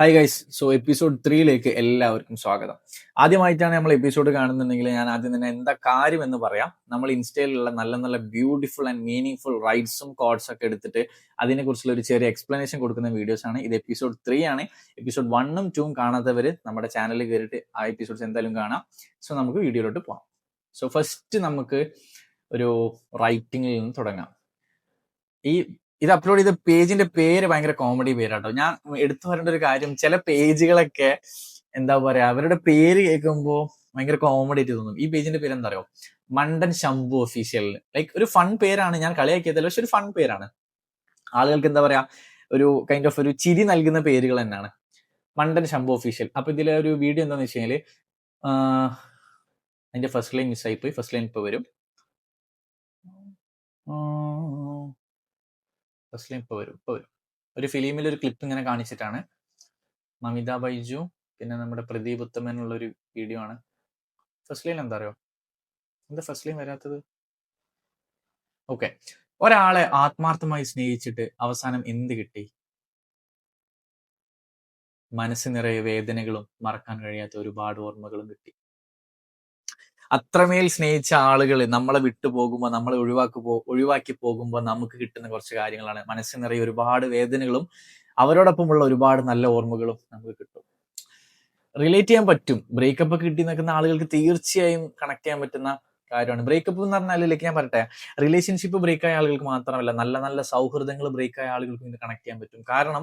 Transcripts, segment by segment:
Hi guys. So episode 3ലേക്ക് എല്ലാവർക്കും സ്വാഗതം. ആദ്യമായിട്ടാണ് നമ്മൾ എപ്പിസോഡ് കാണുന്നുണ്ടെങ്കിൽ ഞാൻ ആദ്യം തന്നെ എന്താ കാര്യം എന്ന് പറയാം. നമ്മൾ ഇൻസ്റ്റയിലുള്ള നല്ല നല്ല ബ്യൂട്ടിഫുൾ ആൻഡ് മീനിങ് ഫുൾ റൈഡ്സും കോഡ്സ് ഒക്കെ എടുത്തിട്ട് അതിനെക്കുറിച്ചുള്ള ഒരു ചെറിയ എക്സ്പ്ലനേഷൻ കൊടുക്കുന്ന വീഡിയോസ് ആണ്. ഇത് എപ്പിസോഡ് 3 ആണ്. എപ്പിസോഡ് 1ഉം 2ഉം കാണാത്തവർ നമ്മുടെ ചാനലിൽ കയറിയിട്ട് ആ എപ്പിസോഡ്സ് എന്തായാലും കാണാം. സോ നമുക്ക് വീഡിയോയിലോട്ട് പോകാം. സോ ഫസ്റ്റ് നമുക്ക് ഒരു റൈറ്റിംഗിൽ നിന്ന് തുടങ്ങാം. ഇത് അപ്ലോഡ് ചെയ്ത പേജിന്റെ പേര് ഭയങ്കര കോമഡി പേരാട്ടോ. ഞാൻ എടുത്തു പറയേണ്ട ഒരു കാര്യം, ചില പേജുകളൊക്കെ എന്താ പറയാ, അവരുടെ പേര് കേൾക്കുമ്പോ ഭയങ്കര കോമഡി ആയിട്ട് തോന്നും. ഈ പേജിന്റെ പേര് എന്താ അറിയോ? മണ്ടൻ ശംഭു ഒഫീഷ്യൽ. ലൈക്ക് ഒരു ഫൺ പേരാണ്, ഞാൻ കളിയാക്കിയതല്ല, പക്ഷെ ഒരു ഫൺ പേരാണ്. ആളുകൾക്ക് എന്താ പറയാ, ഒരു കൈൻഡ് ഓഫ് ഒരു ചിരി നൽകുന്ന പേരുകൾ തന്നെയാണ്. മണ്ടൻ ശംഭു ഒഫീഷ്യൽ. അപ്പൊ ഇതിലെ ഒരു വീഡിയോ എന്താന്ന് വെച്ച് കഴിഞ്ഞാല്, അതിന്റെ ഫസ്റ്റ് ലൈൻ മിസ്സായി പോയി. ഫസ്റ്റ് ലൈൻ ഇപ്പൊ വരും. ഫസ്റ്റ് ലൈൻ ഇപ്പൊ വരും. ഒരു ഫിലിമിൽ ഒരു ക്ലിപ്പ് ഇങ്ങനെ കാണിച്ചിട്ടാണ്. മമിത ബൈജു പിന്നെ നമ്മുടെ പ്രദീപ് ഉത്തമനുള്ള ഒരു വീഡിയോ ആണ്. ഫസ്റ്റ് ലൈൻ എന്താ അറിയോ? എന്താ ഫസ്റ്റ് ലൈൻ വരാത്തത്? ഓക്കെ. ഒരാളെ ആത്മാർത്ഥമായി സ്നേഹിച്ചിട്ട് അവസാനം എന്ത് കിട്ടി? മനസ്സ് നിറയെ വേദനകളും മറക്കാൻ കഴിയാത്ത ഒരുപാട് ഓർമ്മകളും കിട്ടി. അത്രമേൽ സ്നേഹിച്ച ആളുകൾ നമ്മളെ വിട്ടുപോകുമ്പോൾ, നമ്മളെ ഒഴിവാക്കി പോകുമ്പോൾ നമുക്ക് കിട്ടുന്ന കുറച്ച് കാര്യങ്ങളാണ്. മനസ്സ് നിറയെ ഒരുപാട് വേദനകളും അവരോടൊപ്പമുള്ള ഒരുപാട് നല്ല ഓർമ്മകളും നമുക്ക് കിട്ടും. റിലേറ്റ് ചെയ്യാൻ പറ്റും. ബ്രേക്കപ്പ് ഒക്കെ കിട്ടി നിൽക്കുന്ന ആളുകൾക്ക് തീർച്ചയായും കണക്ട് ചെയ്യാൻ പറ്റുന്ന കാര്യമാണ്. ബ്രേക്കപ്പ് എന്ന് പറഞ്ഞാൽ, ലൈക്ക് ഞാൻ പറയട്ടെ, റിലേഷൻഷിപ്പ് ബ്രേക്ക് ആയ ആളുകൾക്ക് മാത്രമല്ല, നല്ല നല്ല സൗഹൃദങ്ങൾ ബ്രേക്ക് ആയ ആളുകൾക്കും ഇത് കണക്ട് ചെയ്യാൻ പറ്റും. കാരണം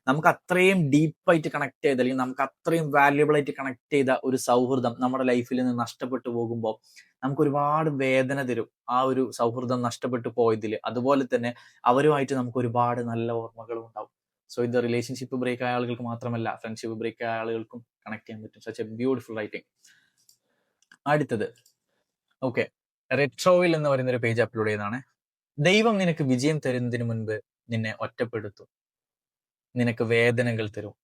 നമുക്ക് അത്രയും ഡീപ്പായിട്ട് കണക്ട് ചെയ്ത, അല്ലെങ്കിൽ നമുക്ക് അത്രയും വാല്യുബിൾ ആയിട്ട് കണക്ട് ചെയ്ത ഒരു സൗഹൃദം നമ്മുടെ ലൈഫിൽ നിന്ന് നഷ്ടപ്പെട്ടു പോകുമ്പോൾ നമുക്ക് ഒരുപാട് വേദന തരും ആ ഒരു സൗഹൃദം നഷ്ടപ്പെട്ടു പോയതിൽ. അതുപോലെ തന്നെ അവരുമായിട്ട് നമുക്ക് ഒരുപാട് നല്ല ഓർമ്മകളും ഉണ്ടാവും. സോ ഇത് റിലേഷൻഷിപ്പ് ബ്രേക്ക് ആയ ആളുകൾക്ക് മാത്രമല്ല, ഫ്രണ്ട്ഷിപ്പ് ബ്രേക്ക് ആയ ആളുകൾക്കും കണക്ട് ചെയ്യാൻ പറ്റും. Such A beautiful writing. അടുത്തത് ഓക്കെ, റെട്രോയിൽ എന്ന് പറയുന്ന ഒരു പേജ് അപ്ലോഡ് ചെയ്തതാണ്. ദൈവം നിനക്ക് വിജയം തരുന്നതിന് മുൻപ് നിന്നെ ഒറ്റപ്പെടുത്തും, നിനക്ക് വേദനകൾ തരും.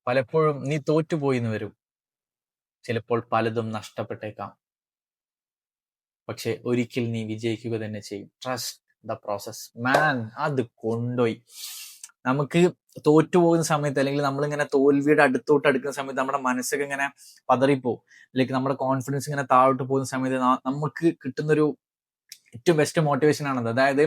പലപ്പോഴും നീ തോറ്റുപോയി എന്ന് വരും, ചിലപ്പോൾ പലതും നഷ്ടപ്പെട്ടേക്കാം. പക്ഷെ ഒരിക്കൽ നീ വിജയിക്കുക തന്നെ ചെയ്യും. Trust the process. മാൻ, അത് കൊണ്ടുപോയി. നമുക്ക് തോറ്റുപോകുന്ന സമയത്ത്, അല്ലെങ്കിൽ നമ്മളിങ്ങനെ തോൽവിയുടെ അടുത്തോട്ട് അടുക്കുന്ന സമയത്ത് നമ്മുടെ മനസ്സൊക്കെ ഇങ്ങനെ പതറിപ്പോവും. ലൈക്ക് നമ്മുടെ കോൺഫിഡൻസ് ഇങ്ങനെ താഴോട്ട് പോകുന്ന സമയത്ത് നമുക്ക് കിട്ടുന്നൊരു ഏറ്റവും ബെസ്റ്റ് മോട്ടിവേഷൻ ആണത്. അതായത്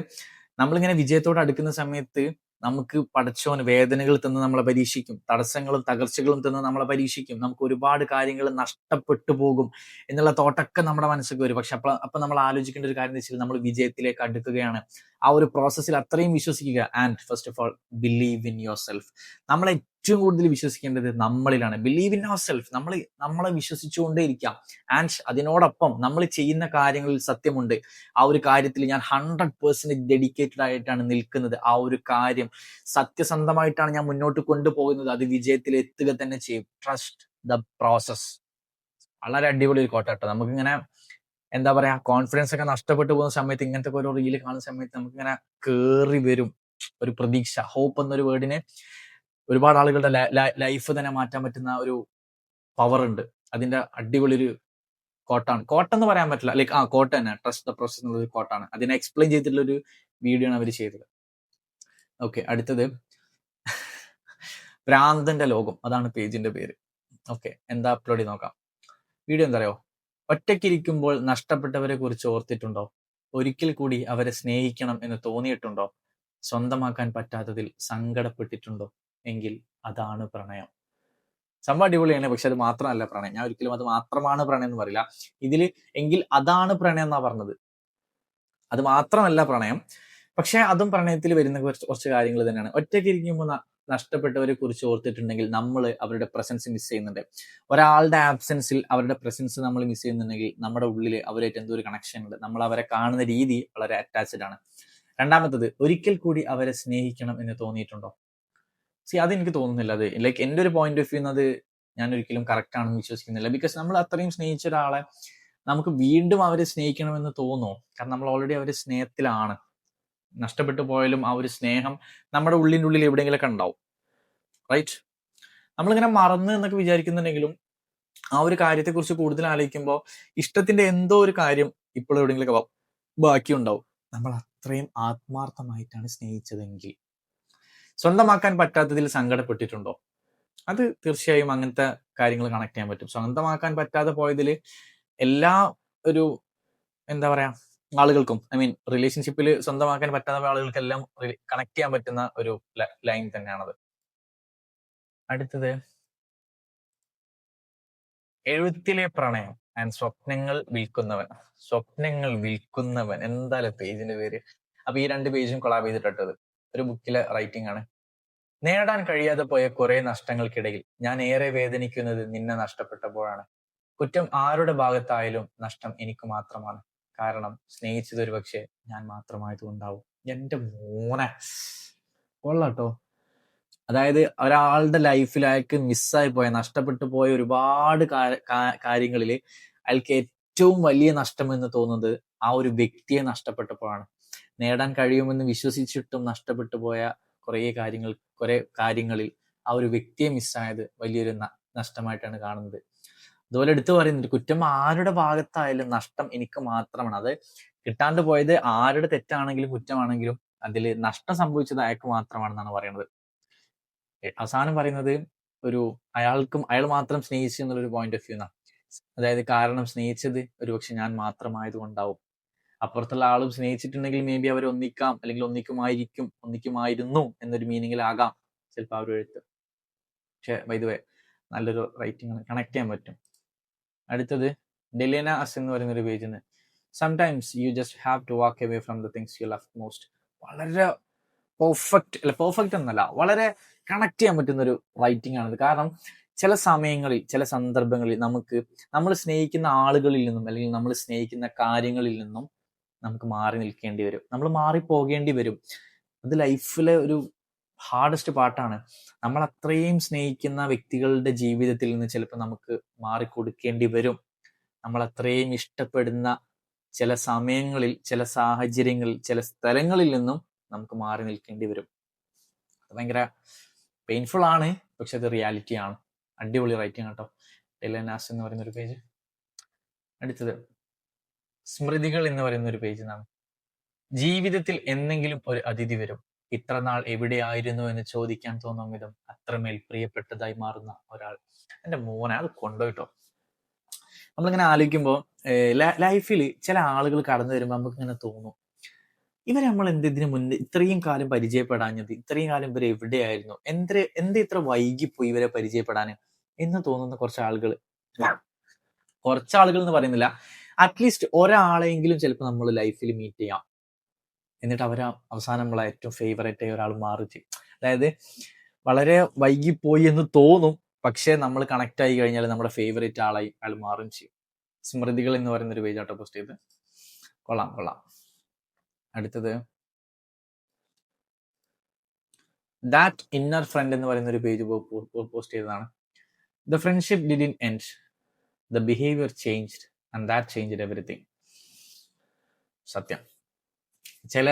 നമ്മളിങ്ങനെ വിജയത്തോട് അടുക്കുന്ന സമയത്ത് നമുക്ക് പടച്ചോൻ വേദനകൾ തന്ന് നമ്മളെ പരീക്ഷിക്കും, തടസ്സങ്ങളും തകർച്ചകളും തന്ന് നമ്മളെ പരീക്ഷിക്കും. നമുക്ക് ഒരുപാട് കാര്യങ്ങൾ നഷ്ടപ്പെട്ടു പോകും എന്നുള്ള തോട്ടൊക്കെ നമ്മുടെ മനസ്സിലേക്ക് വരും. പക്ഷെ അപ്പൊ നമ്മൾ ആലോചിക്കേണ്ട ഒരു കാര്യം എന്ന് വെച്ചാൽ, നമ്മൾ വിജയത്തിലേക്ക് അടുക്കുകയാണ്. ആ ഒരു പ്രോസസ്സിൽ അത്രയും വിശ്വസിക്കുക. And first of all, believe in yourself. നമ്മളെ ഏറ്റവും കൂടുതൽ വിശ്വസിക്കേണ്ടത് നമ്മളിലാണ്. Believe in ourself. നമ്മളെ വിശ്വസിച്ചുകൊണ്ടേ ഇരിക്കാം. ആൻഡ് അതിനോടൊപ്പം നമ്മൾ ചെയ്യുന്ന കാര്യങ്ങളിൽ സത്യമുണ്ട്. ആ ഒരു കാര്യത്തിൽ ഞാൻ 100% ഡെഡിക്കേറ്റഡ് ആയിട്ടാണ് നിൽക്കുന്നത്. ആ ഒരു കാര്യം സത്യസന്ധമായിട്ടാണ് ഞാൻ മുന്നോട്ട് കൊണ്ടുപോകുന്നത്. അത് വിജയത്തിൽ എത്തുക തന്നെ ചെയ്യും. Trust the process. വളരെ അടിപൊളി ഒരു കോട്ട കേട്ടോ. നമുക്കിങ്ങനെ എന്താ പറയാ, കോൺഫിഡൻസ് ഒക്കെ നഷ്ടപ്പെട്ടു പോകുന്ന സമയത്ത് ഇങ്ങനത്തെ ഒരു റീല് കാണുന്ന സമയത്ത് നമുക്കിങ്ങനെ കേറി വരും ഒരു പ്രതീക്ഷ. ഹോപ്പ് എന്നൊരു വേർഡിന് ഒരുപാട് ആളുകളുടെ ലൈഫ് തന്നെ മാറ്റാൻ പറ്റുന്ന ഒരു പവർ ഉണ്ട്. അതിന്റെ അടിപൊളി ഒരു കോട്ടാണ്. കോട്ടെന്ന് പറയാൻ പറ്റില്ല, ലൈക്ക് കോട്ട തന്നെ. ട്രസ്റ്റ് ദ പ്രോസസ് എന്നുള്ള ഒരു കോട്ടാണ്. അതിനെ എക്സ്പ്ലെയിൻ ചെയ്തിട്ടുള്ള ഒരു വീഡിയോ ആണ് അവർ ചെയ്തത്. ഓക്കെ, അടുത്തത് ഭ്രാന്തന്റെ ലോകം. അതാണ് പേജിന്റെ പേര്. ഓക്കെ, എന്താ അപ്ലോഡ് ചെയ്ത് നോക്കാം. വീഡിയോ എന്താ അറിയോ? ഒറ്റയ്ക്കിരിക്കുമ്പോൾ നഷ്ടപ്പെട്ടവരെ കുറിച്ച് ഓർത്തിട്ടുണ്ടോ? ഒരിക്കൽ കൂടി അവരെ സ്നേഹിക്കണം എന്ന് തോന്നിയിട്ടുണ്ടോ? സ്വന്തമാക്കാൻ പറ്റാത്തതിൽ സങ്കടപ്പെട്ടിട്ടുണ്ടോ? എങ്കിൽ അതാണ് പ്രണയം. സംഭവം അടിപൊളിയാണ്. പക്ഷെ അത് മാത്രമല്ല പ്രണയം. ഞാൻ ഒരിക്കലും അത് മാത്രമാണ് പ്രണയം എന്ന് പറയില്ല. ഇതിൽ എങ്കിൽ അതാണ് പ്രണയം എന്നാ പറഞ്ഞത്. അത് മാത്രമല്ല പ്രണയം, പക്ഷെ അതും പ്രണയത്തിൽ വരുന്ന കുറച്ച് കാര്യങ്ങൾ തന്നെയാണ്. ഒറ്റയ്ക്ക് ഇരിക്കുമ്പോൾ നഷ്ടപ്പെട്ടവരെ കുറിച്ച് ഓർത്തിട്ടുണ്ടെങ്കിൽ നമ്മൾ അവരുടെ പ്രസൻസ് മിസ് ചെയ്യുന്നുണ്ട്. ഒരാളുടെ ആബ്സെൻസിൽ അവരുടെ പ്രസൻസ് നമ്മൾ മിസ് ചെയ്യുന്നുണ്ടെങ്കിൽ നമ്മുടെ ഉള്ളിൽ അവരായിട്ട് എന്തോ ഒരു കണക്ഷൻ ഉണ്ട്. നമ്മൾ അവരെ കാണുന്ന രീതി വളരെ അറ്റാച്ച്ഡ് ആണ്. രണ്ടാമത്തത്, ഒരിക്കൽ കൂടി അവരെ സ്നേഹിക്കണം എന്ന് തോന്നിയിട്ടുണ്ടോ? അതെനിക്ക് തോന്നുന്നില്ല. അത് ലൈക്ക് എൻ്റെ ഒരു പോയിന്റ് ഓഫ് വ്യൂ അത് ഞാൻ ഒരിക്കലും കറക്റ്റ് ആണെന്ന് വിശ്വസിക്കുന്നില്ല. ബിക്കോസ് നമ്മൾ അത്രയും സ്നേഹിച്ച ഒരാളെ നമുക്ക് വീണ്ടും അവരെ സ്നേഹിക്കണമെന്ന് തോന്നുമോ? കാരണം നമ്മൾ ഓൾറെഡി അവരെ സ്നേഹത്തിലാണ്. നഷ്ടപ്പെട്ടു പോയാലും ആ ഒരു സ്നേഹം നമ്മുടെ ഉള്ളിൻ്റെ ഉള്ളിൽ എവിടെയെങ്കിലൊക്കെ ഉണ്ടാവും, റൈറ്റ്? നമ്മളിങ്ങനെ മറന്ന് എന്നൊക്കെ വിചാരിക്കുന്നുണ്ടെങ്കിലും ആ ഒരു കാര്യത്തെക്കുറിച്ച് കൂടുതൽ ആലോചിക്കുമ്പോൾ ഇഷ്ടത്തിന്റെ എന്തോ ഒരു കാര്യം ഇപ്പോൾ എവിടെയെങ്കിലൊക്കെ ബാക്കിയുണ്ടാവും. നമ്മൾ അത്രയും ആത്മാർത്ഥമായിട്ടാണ് സ്നേഹിച്ചതെങ്കിൽ. സ്വന്തമാക്കാൻ പറ്റാത്തതിൽ സങ്കടപ്പെട്ടിട്ടുണ്ടോ? അത് തീർച്ചയായും അങ്ങനത്തെ കാര്യങ്ങൾ കണക്ട് ചെയ്യാൻ പറ്റും. സ്വന്തമാക്കാൻ പറ്റാതെ പോയതിൽ എല്ലാ ഒരു എന്താ പറയാ ആളുകൾക്കും, ഐ മീൻ റിലേഷൻഷിപ്പിൽ സ്വന്തമാക്കാൻ പറ്റാത്ത ആളുകൾക്കെല്ലാം കണക്ട് ചെയ്യാൻ പറ്റുന്ന ഒരു ലൈൻ തന്നെയാണത്. അടുത്തത്, എഴുത്തിലെ പ്രണയം ആൻഡ് സ്വപ്നങ്ങൾ വിൽക്കുന്നവൻ. സ്വപ്നങ്ങൾ വിൽക്കുന്നവൻ, എന്തായാലും പേജിന്റെ പേര്. അപ്പൊ ഈ 2 പേജും കൊളാബ് ചെയ്തിട്ടത് ഒരു ബുക്കിലെ റൈറ്റിംഗ് ആണ്. നേടാൻ കഴിയാതെ പോയ കുറെ നഷ്ടങ്ങൾക്കിടയിൽ ഞാൻ ഏറെ വേദനിക്കുന്നത് നിന്നെ നഷ്ടപ്പെട്ടപ്പോഴാണ്. കുറ്റം ആരുടെ ഭാഗത്തായാലും നഷ്ടം എനിക്ക് മാത്രമാണ്. കാരണം സ്നേഹിച്ചത് ഒരു പക്ഷേ ഞാൻ മാത്രമായതുകൊണ്ടാവും. എന്റെ മോനെ കൊള്ളാട്ടോ. അതായത് ഒരാളുടെ ലൈഫിൽ അയാൾക്ക് മിസ്സായി പോയ, നഷ്ടപ്പെട്ടു പോയ ഒരുപാട് കാര്യങ്ങളിൽ അയാൾക്ക് ഏറ്റവും വലിയ നഷ്ടം എന്ന് തോന്നുന്നത് ആ ഒരു വ്യക്തിയെ നഷ്ടപ്പെട്ടപ്പോഴാണ്. നേടാൻ കഴിയുമെന്ന് വിശ്വസിച്ചിട്ടും നഷ്ടപ്പെട്ടു പോയ കുറെ കാര്യങ്ങളിൽ ആ ഒരു വ്യക്തിയെ മിസ്സായത് വലിയൊരു നഷ്ടമായിട്ടാണ് കാണുന്നത്. അതുപോലെ എടുത്തു പറയുന്നുണ്ട്, കുറ്റം ആരുടെ ഭാഗത്തായാലും നഷ്ടം എനിക്ക് മാത്രമാണ്. അത് കിട്ടാണ്ട് പോയത് ആരുടെ തെറ്റാണെങ്കിലും കുറ്റമാണെങ്കിലും അതിൽ നഷ്ടം സംഭവിച്ചത് അയാൾക്ക് മാത്രമാണെന്നാണ് പറയുന്നത്. അവസാനം പറയുന്നത് അയാൾ മാത്രം സ്നേഹിച്ചു എന്നുള്ളൊരു പോയിന്റ് ഓഫ് വ്യൂ എന്നാണ്. അതായത് കാരണം സ്നേഹിച്ചത് ഒരുപക്ഷെ ഞാൻ മാത്രമായത് കൊണ്ടാവും. അപ്പുറത്തുള്ള ആളും സ്നേഹിച്ചിട്ടുണ്ടെങ്കിൽ മേ ബി അവർ ഒന്നിക്കാം, അല്ലെങ്കിൽ ഒന്നിക്കുമായിരുന്നു എന്നൊരു മീനിങ്ങിലാകാം ചിലപ്പോൾ ആ ഒരു എഴുത്ത്. പക്ഷെ ബൈ ദ വേ നല്ലൊരു റൈറ്റിംഗ് ആണ്, കണക്ട് ചെയ്യാൻ പറ്റും. അടുത്തത് ഡെലേന അസ് എന്ന് പറയുന്ന ഒരു പേജിൽ നിന്ന്, sometimes you just have to walk away from the things you love most. വളരെ പെർഫെക്റ്റ് എന്നല്ല, വളരെ കണക്ട് ചെയ്യാൻ പറ്റുന്ന ഒരു റൈറ്റിംഗ് ആണിത്. കാരണം ചില സമയങ്ങളിൽ, ചില സന്ദർഭങ്ങളിൽ നമ്മൾ സ്നേഹിക്കുന്ന ആളുകളിൽ നിന്നും അല്ലെങ്കിൽ നമ്മൾ സ്നേഹിക്കുന്ന കാര്യങ്ങളിൽ നിന്നും നമുക്ക് മാറി നിൽക്കേണ്ടി വരും, നമ്മൾ മാറിപ്പോകേണ്ടി വരും. അത് ലൈഫിലെ ഒരു ഹാർഡസ്റ്റ് പാർട്ടാണ്. നമ്മൾ അത്രയും സ്നേഹിക്കുന്ന വ്യക്തികളുടെ ജീവിതത്തിൽ നിന്ന് ചിലപ്പോൾ നമുക്ക് മാറിക്കൊടുക്കേണ്ടി വരും. നമ്മൾ അത്രയും ഇഷ്ടപ്പെടുന്ന ചില സമയങ്ങളിൽ, ചില സാഹചര്യങ്ങളിൽ, ചില സ്ഥലങ്ങളിൽ നിന്നും നമുക്ക് മാറി നിൽക്കേണ്ടി വരും. അത് ഭയങ്കര പെയിൻഫുൾ ആണ്, പക്ഷെ അത് റിയാലിറ്റി ആണ്. അടിപൊളി റൈറ്റിംഗ് കേട്ടോ, ഡെലേനാസ് എന്ന് പറയുന്ന ഒരു പേജ്. അടുത്തത് സ്മൃതികൾ എന്ന് പറയുന്ന ഒരു പേജ് ആണ്. ജീവിതത്തിൽ എന്തെങ്കിലും ഒരു അതിഥി വരും, ഇത്ര നാൾ എവിടെയായിരുന്നു എന്ന് ചോദിക്കാൻ തോന്നും വിധം അത്രമേൽ പ്രിയപ്പെട്ടതായി മാറുന്ന ഒരാൾ. എന്റെ മോനെ അത് കൊണ്ടുപോയിട്ടോ. നമ്മളിങ്ങനെ ആലോചിക്കുമ്പോൾ ലൈഫിൽ ചില ആളുകൾ കടന്നു വരുമ്പോൾ നമുക്ക് ഇങ്ങനെ തോന്നും, ഇവരെ നമ്മൾ ഇതിനു മുന്നേ ഇത്രയും കാലം പരിചയപ്പെടാഞ്ഞത്, ഇത്രയും കാലം ഇവരെ എവിടെയായിരുന്നു, എന്ത് ഇത്ര വൈകിപ്പോയി ഇവരെ പരിചയപ്പെടാൻ എന്ന് തോന്നുന്ന കുറച്ചാളുകൾ എന്ന് പറയുന്നില്ല, അറ്റ്ലീസ്റ്റ് ഒരാളെങ്കിലും ചിലപ്പോൾ നമ്മൾ ലൈഫിൽ മീറ്റ് ചെയ്യാം. എന്നിട്ട് അവസാനം നമ്മളെ ഏറ്റവും ഫേവറേറ്റ് ആയ ഒരാൾ മാറി ചെയ്യും. അതായത് വളരെ വൈകിപ്പോയി എന്ന് തോന്നും, പക്ഷെ നമ്മൾ കണക്ട് ആയി കഴിഞ്ഞാൽ നമ്മുടെ ഫേവറേറ്റ് ആളായി അയാൾ മാറും ചെയ്യും. സ്മൃതികൾ എന്ന് പറയുന്ന ഒരു പേജ് ആട്ടോ പോസ്റ്റ് ചെയ്ത്. കൊള്ളാം. അടുത്തത് ദാറ്റ് ഇന്നർ ഫ്രണ്ട് എന്ന് പറയുന്ന ഒരു പേജ് പോസ്റ്റ് ചെയ്തതാണ്. The friendship didn't end, the behaviour changed and that changed everything. സത്യം, ചില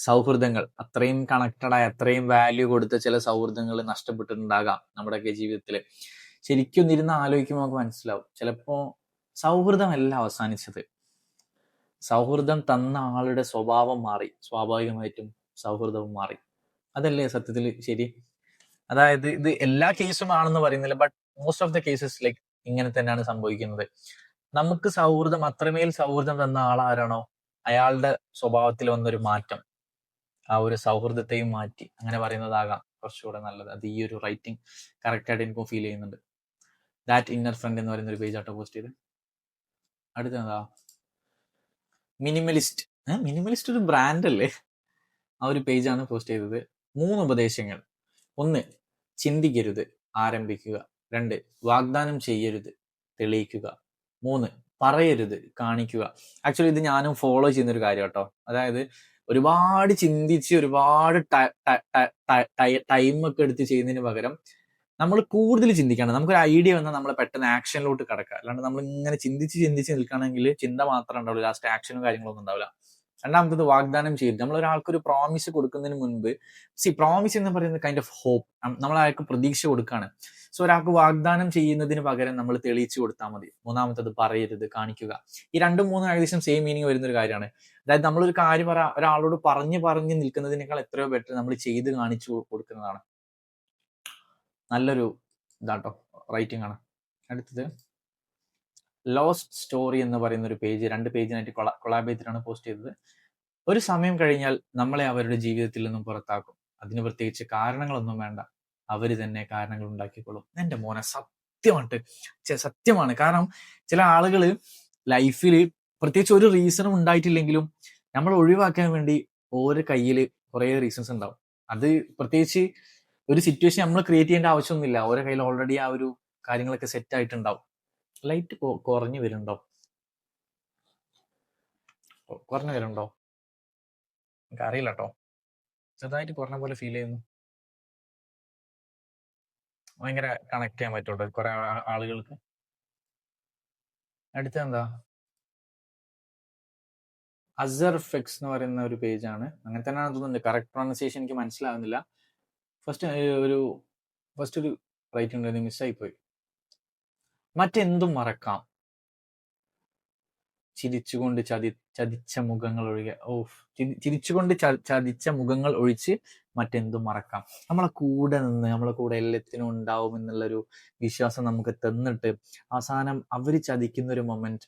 സൗഹൃദങ്ങൾ അത്രയും കണക്റ്റഡായ, അത്രയും വാല്യൂ കൊടുത്ത ചില സൗഹൃദങ്ങൾ നഷ്ടപ്പെട്ടിട്ടുണ്ടാകാം നമ്മുടെയൊക്കെ ജീവിതത്തിൽ. ശരിക്കും ഇരുന്ന് ആലോചിക്കുമ്പോൾ നമുക്ക് മനസ്സിലാവും, ചിലപ്പോ സൗഹൃദമല്ല അവസാനിച്ചത്, സൗഹൃദം തന്ന ആളുടെ സ്വഭാവം മാറി, സ്വാഭാവികമായിട്ടും സൗഹൃദവും മാറി. അതല്ലേ സത്യത്തിൽ ശരി? അതായത് ഇത് എല്ലാ കേസും ആണെന്ന് പറയുന്നില്ല, but most of the cases like ഇങ്ങനെ തന്നെയാണ് സംഭവിക്കുന്നത്. നമുക്ക് അത്രമേൽ സൗഹൃദം തന്ന ആളാരാണോ അയാളുടെ സ്വഭാവത്തിൽ വന്നൊരു മാറ്റം ആ ഒരു സൗഹൃദത്തെയും മാറ്റി, അങ്ങനെ പറയുന്നതാകാം കുറച്ചുകൂടെ നല്ലത്. അത് ഈ ഒരു റൈറ്റിംഗ് കറക്റ്റ് ആയിട്ട് എനിക്കും ഫീൽ ചെയ്യുന്നുണ്ട്. ദാറ്റ് ഇന്നർ ഫ്രണ്ട് എന്ന് പറയുന്ന ഒരു പേജ് ആട്ടോ പോസ്റ്റ് ചെയ്ത്. അടുത്തതാ മിനിമലിസ്റ്റ് ഒരു ബ്രാൻഡ് അല്ലേ? ആ ഒരു പേജാണ് പോസ്റ്റ് ചെയ്തത്. 3 ഉപദേശങ്ങൾ. 1, ചിന്തിക്കരുത്, ആരംഭിക്കുക. 2, വാഗ്ദാനം ചെയ്യരുത്, തെളിയിക്കുക. 3, പറയരുത്, കാണിക്കുക. ആക്ച്വലി ഇത് ഞാനും ഫോളോ ചെയ്യുന്ന ഒരു കാര്യം കേട്ടോ. അതായത് ഒരുപാട് ചിന്തിച്ച് ഒരുപാട് ടൈം ഒക്കെ എടുത്ത് ചെയ്യുന്നതിന് പകരം നമ്മൾ കൂടുതൽ ചിന്തിക്കണം. നമുക്കൊരു ഐഡിയ വന്നാൽ നമ്മൾ പെട്ടെന്ന് ആക്ഷനിലോട്ട് കിടക്കുക. അല്ലാണ്ട് നമ്മൾ ഇങ്ങനെ ചിന്തിച്ച് നിൽക്കുകയാണെങ്കിൽ ചിന്ത മാത്രമേ ഉണ്ടാവുള്ളൂ, ലാസ്റ്റ് ആക്ഷനും കാര്യങ്ങളൊന്നും ഉണ്ടാവില്ല. രണ്ടാമത്തത് വാഗ്ദാനം ചെയ്യരുത്. നമ്മൾ ഒരാൾക്കൊരു പ്രോമിസ് കൊടുക്കുന്നതിന് മുൻപ് പ്രോമിസ് എന്ന് പറയുന്നത് കൈൻഡ് ഓഫ് ഹോപ്പ്. നമ്മൾ അയാൾക്ക് പ്രതീക്ഷ കൊടുക്കുകയാണ്. സോ ഒരാൾക്ക് വാഗ്ദാനം ചെയ്യുന്നതിന് പകരം നമ്മൾ തെളിയിച്ചു കൊടുത്താൽ മതി. മൂന്നാമത്തത് പറയരുത്, കാണിക്കുക. ഈ രണ്ടും മൂന്നും ഏകദേശം സെയിം മീനിങ് വരുന്ന ഒരു കാര്യമാണ്. അതായത് നമ്മളൊരു കാര്യം ഒരാളോട് പറഞ്ഞു നിൽക്കുന്നതിനേക്കാൾ എത്രയോ ബെറ്റർ നമ്മൾ ചെയ്ത് കാണിച്ചു കൊടുക്കുന്നതാണ്. നല്ലൊരു ഇതാട്ടോ, റൈറ്റിംഗ് ആണ്. അടുത്തത് ലോസ്റ്റ് സ്റ്റോറി എന്ന് പറയുന്ന ഒരു പേജ്, 2 പേജിനായിട്ട് കൊളാബ് ചെയ്തിട്ടാണ് പോസ്റ്റ് ചെയ്തത്. ഒരു സമയം കഴിഞ്ഞാൽ നമ്മളെ അവരുടെ ജീവിതത്തിൽ നിന്നും പുറത്താക്കും. അതിന് പ്രത്യേകിച്ച് കാരണങ്ങളൊന്നും വേണ്ട, അവര് തന്നെ കാരണങ്ങൾ ഉണ്ടാക്കിക്കോളും. എന്റെ മോനെ, സത്യമാണ്. കാരണം ചില ആളുകള് ലൈഫിൽ പ്രത്യേകിച്ച് ഒരു റീസണും ഉണ്ടായിട്ടില്ലെങ്കിലും നമ്മൾ ഒഴിവാക്കാൻ വേണ്ടി ഓരോ കയ്യില് കുറെ റീസൺസ് ഉണ്ടാവും. അത് പ്രത്യേകിച്ച് ഒരു സിറ്റുവേഷൻ നമ്മൾ ക്രിയേറ്റ് ചെയ്യേണ്ട ആവശ്യമൊന്നുമില്ല. ഓരോ കയ്യിൽ ഓൾറെഡി ആ ഒരു കാര്യങ്ങളൊക്കെ സെറ്റ് ആയിട്ടുണ്ടാവും. ലൈറ്റ് കുറഞ്ഞു വരുന്നുണ്ടോ? എനിക്ക് അറിയില്ല കേട്ടോ, ചെറുതായിട്ട് കുറഞ്ഞ പോലെ ഫീൽ ചെയ്യുന്നു. ഭയങ്കര കണക്ട് ചെയ്യാൻ പറ്റുള്ളൂ കുറെ ആളുകൾക്ക്. അടുത്ത എന്താ, അസർ ഫെക്സ് എന്ന് പറയുന്ന ഒരു പേജാണ്. അങ്ങനെ തന്നെയാണ് തോന്നുന്നത്, കറക്റ്റ് പ്രൊണൗൺസിയേഷൻ എനിക്ക് മനസ്സിലാവുന്നില്ല. ഫസ്റ്റ് ഒരു റൈറ്റിംഗ് ഉണ്ടായിരുന്നു, മിസ്സായി പോയി. മറ്റെന്തും മറക്കാം, ചിരിച്ചുകൊണ്ട് ചതിച്ച മുഖങ്ങൾ ഒഴികെ. ചിരിച്ചുകൊണ്ട് ചതിച്ച മുഖങ്ങൾ ഒഴിച്ച് മറ്റെന്തും മറക്കാം. നമ്മളെ കൂടെ നിന്ന് നമ്മളെ കൂടെ എല്ലാത്തിനും ഉണ്ടാവും എന്നുള്ളൊരു വിശ്വാസം നമുക്ക് തന്നിട്ട് അവസാനം അവര് ചതിക്കുന്ന ഒരു മൊമെന്റ്,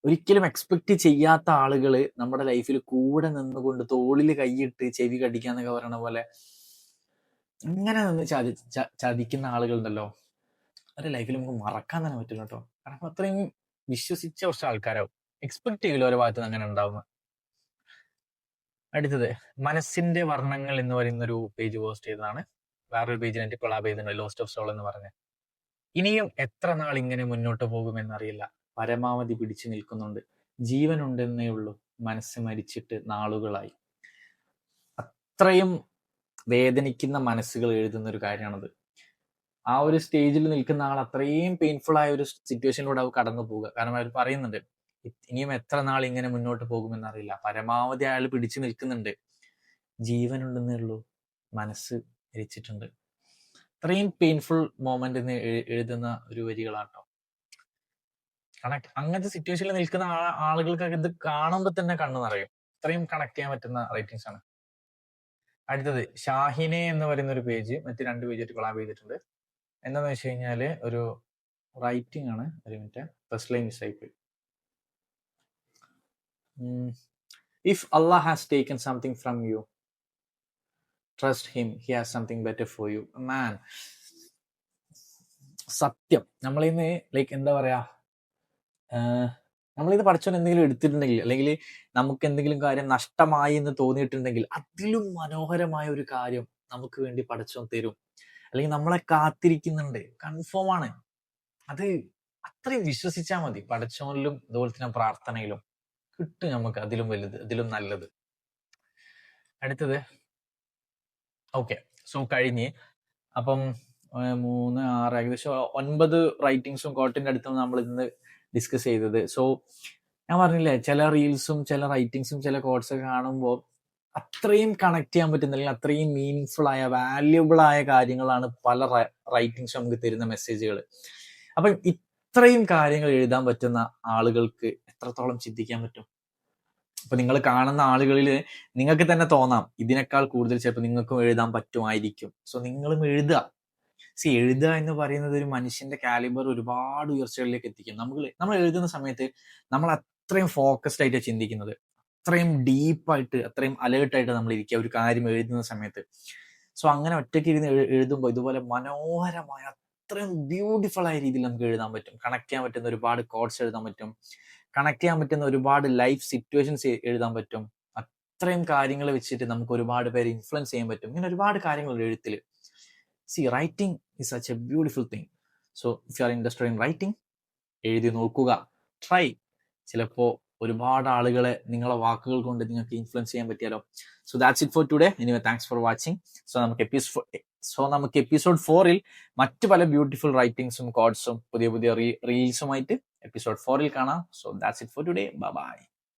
ഒരിക്കലും എക്സ്പെക്ട് ചെയ്യാത്ത ആളുകള് നമ്മുടെ ലൈഫിൽ കൂടെ നിന്നുകൊണ്ട് തോളിൽ കൈയിട്ട് ചെവി കടിക്കാന്നൊക്കെ പറയണ പോലെ അങ്ങനെ നിന്ന് ചതിക്കുന്ന ആളുകളുണ്ടല്ലോ, അവരുടെ ലൈഫിൽ നമുക്ക് മറക്കാൻ തന്നെ പറ്റില്ല കേട്ടോ. കാരണം അത്രയും വിശ്വസിച്ച കുറച്ച് ആൾക്കാരാവും. എക്സ്പെക്ട് ചെയ്യില്ല ഓരോ ഭാഗത്ത് അങ്ങനെ ഉണ്ടാവുന്നത്. അടുത്തത് മനസ്സിന്റെ വർണ്ണങ്ങൾ എന്ന് പറയുന്ന ഒരു പേജ് പോസ്റ്റ് ചെയ്തതാണ്. വേറൊരു പേജിനായിട്ട് കൊളാബ് ചെയ്തിട്ടുണ്ട്, ലോസ്റ്റ് ഓഫ് സോൾ എന്ന് പറഞ്ഞ്. ഇനിയും എത്ര നാൾ ഇങ്ങനെ മുന്നോട്ട് പോകുമെന്നറിയില്ല, പരമാവധി പിടിച്ചു നിൽക്കുന്നുണ്ട്, ജീവനുണ്ടെന്നേ ഉള്ളൂ, മനസ്സ് മരിച്ചിട്ട് നാളുകളായി. അത്രയും വേദനിക്കുന്ന മനസ്സുകൾ എഴുതുന്ന ഒരു കാര്യമാണത്. ആ ഒരു സ്റ്റേജിൽ നിൽക്കുന്ന ആൾ അത്രയും പെയിൻഫുൾ ആയ ഒരു സിറ്റുവേഷനിലൂടെ അവർ കടന്നു പോവുക. കാരണം അവർ പറയുന്നുണ്ട് ഇനിയും എത്ര നാൾ ഇങ്ങനെ മുന്നോട്ട് പോകുമെന്നറിയില്ല, പരമാവധി അയാൾ പിടിച്ചു നിൽക്കുന്നുണ്ട്, ജീവനുണ്ടെന്നേ ഉള്ളൂ, മനസ്സ് മരിച്ചിട്ടുണ്ട്. അത്രയും പെയിൻഫുൾ മൊമെന്റ് എന്ന് എഴുതുന്ന ഒരു വരികളാട്ടോ. അങ്ങനത്തെ സിറ്റുവേഷനിൽ നിൽക്കുന്ന ആളുകൾക്കൊക്കെ ഇത് കാണുമ്പോൾ തന്നെ കണ്ണു നിറയും. അത്രയും കണക്ട് ചെയ്യാൻ പറ്റുന്ന റൈറ്റിംഗ്സ് ആണ്. അടുത്തത് ഷാഹിനെ എന്ന് പറയുന്ന ഒരു പേജ്, മറ്റ് 2 പേജായിട്ട് കൊളാബ് ചെയ്തിട്ടുണ്ട്. എന്താന്ന് വെച്ച് കഴിഞ്ഞാല് ഒരു റൈറ്റിംഗ് ആണ്. ഒരു മിനിറ്റ്, ഫസ്റ്റ് ലൈൻ മിസ് ആയിപ്പോയി. If Allah has taken something from you, trust him, he has something better for you. Man, സത്യം. നമ്മളിന്ന് ലൈക്ക് എന്താ പറയാ, നമ്മളിത് പഠിച്ചോൻ എന്തെങ്കിലും എടുത്തിട്ടുണ്ടെങ്കിൽ, അല്ലെങ്കിൽ നമുക്ക് എന്തെങ്കിലും കാര്യം നഷ്ടമായി എന്ന് തോന്നിയിട്ടുണ്ടെങ്കിൽ അതിലും മനോഹരമായ ഒരു കാര്യം നമുക്ക് വേണ്ടി പഠിച്ചോൻ തരും, അല്ലെങ്കിൽ നമ്മളെ കാത്തിരിക്കുന്നുണ്ട്. കൺഫേം ആണ്. അത് അത്രയും വിശ്വസിച്ചാൽ മതി. പഠിച്ചോനിലും അതുപോലെ തന്നെ പ്രാർത്ഥനയിലും കിട്ടും നമുക്ക് അതിലും വലുത്, അതിലും നല്ലത്. അടുത്തത് ഓക്കെ, സോ കഴിഞ്ഞ്. അപ്പം 3, 6 ഏകദേശം 9 റൈറ്റിംഗ്സും കോട്ടിന്റെ അടുത്താണ് നമ്മൾ ഇന്ന് ഡിസ്കസ് ചെയ്തത്. സോ ഞാൻ പറഞ്ഞില്ലേ, ചില റീൽസും ചില റൈറ്റിംഗ്സും ചില കോട്ട്സൊക്കെ കാണുമ്പോൾ അത്രയും കണക്ട് ചെയ്യാൻ പറ്റുന്ന, അല്ലെങ്കിൽ അത്രയും മീനിങ്ഫുൾ ആയ വാല്യുബിൾ ആയ കാര്യങ്ങളാണ് പല റൈറ്റിംഗ്സും നമുക്ക് തരുന്ന മെസ്സേജുകൾ. അപ്പം ഇത്രയും കാര്യങ്ങൾ എഴുതാൻ പറ്റുന്ന ആളുകൾക്ക് എത്രത്തോളം ചിന്തിക്കാൻ പറ്റും? അപ്പൊ നിങ്ങൾ കാണുന്ന ആളുകളിൽ നിങ്ങൾക്ക് തന്നെ തോന്നാം ഇതിനേക്കാൾ കൂടുതൽ ചിലപ്പോൾ നിങ്ങൾക്കും എഴുതാൻ പറ്റുമായിരിക്കും. സോ നിങ്ങളും എഴുതുക. എഴുതുക എന്ന് പറയുന്നത് ഒരു മനുഷ്യന്റെ കാലിബർ ഒരുപാട് ഉയർച്ചകളിലേക്ക് എത്തിക്കും. നമ്മൾ എഴുതുന്ന സമയത്ത് നമ്മൾ അത്രയും ഫോക്കസ്ഡ് ആയിട്ട് ചിന്തിക്കുന്നത്, അത്രയും ഡീപ്പായിട്ട്, അത്രയും അലേർട്ടായിട്ട് നമ്മൾ ഇരിക്കുക ഒരു കാര്യം എഴുതുന്ന സമയത്ത്. സോ അങ്ങനെ ഒറ്റയ്ക്ക് ഇരുന്ന് എഴുതുമ്പോൾ ഇതുപോലെ മനോഹരമായ, അത്രയും ബ്യൂട്ടിഫുൾ ആയ രീതിയിൽ നമുക്ക് എഴുതാൻ പറ്റും. കണക്ട് ചെയ്യാൻ പറ്റുന്ന ഒരുപാട് കോട്ട്സ് എഴുതാൻ പറ്റും, കണക്ട് ചെയ്യാൻ പറ്റുന്ന ഒരുപാട് ലൈഫ് സിറ്റുവേഷൻസ് എഴുതാൻ പറ്റും. അത്രയും കാര്യങ്ങൾ വെച്ചിട്ട് നമുക്ക് ഒരുപാട് പേര് ഇൻഫ്ലുവൻസ് ചെയ്യാൻ പറ്റും. ഇങ്ങനെ ഒരുപാട് കാര്യങ്ങൾ എഴുത്തിൽ. writing is such a beautiful thing. So if you are interested in writing, എഴുതി നോക്കുക, ട്രൈ. ചിലപ്പോൾ ഒരുപാട് ആളുകളെ നിങ്ങളെ വാക്കുകൾ കൊണ്ട് നിങ്ങൾക്ക് ഇൻഫ്ലുവൻസ് ചെയ്യാൻ പറ്റിയാലോ. So that's it for today. Anyway thanks for watching. So നമുക്ക് എപ്പിസോഡ് 4-ൽ മറ്റു പല ബ്യൂട്ടിഫുൾ റൈറ്റിംഗ്സും കോട്ട്സും പുതിയ റീൽസുമായിട്ട് എപ്പിസോഡ് 4-ൽ കാണാം. So that's it for today. Bye bye.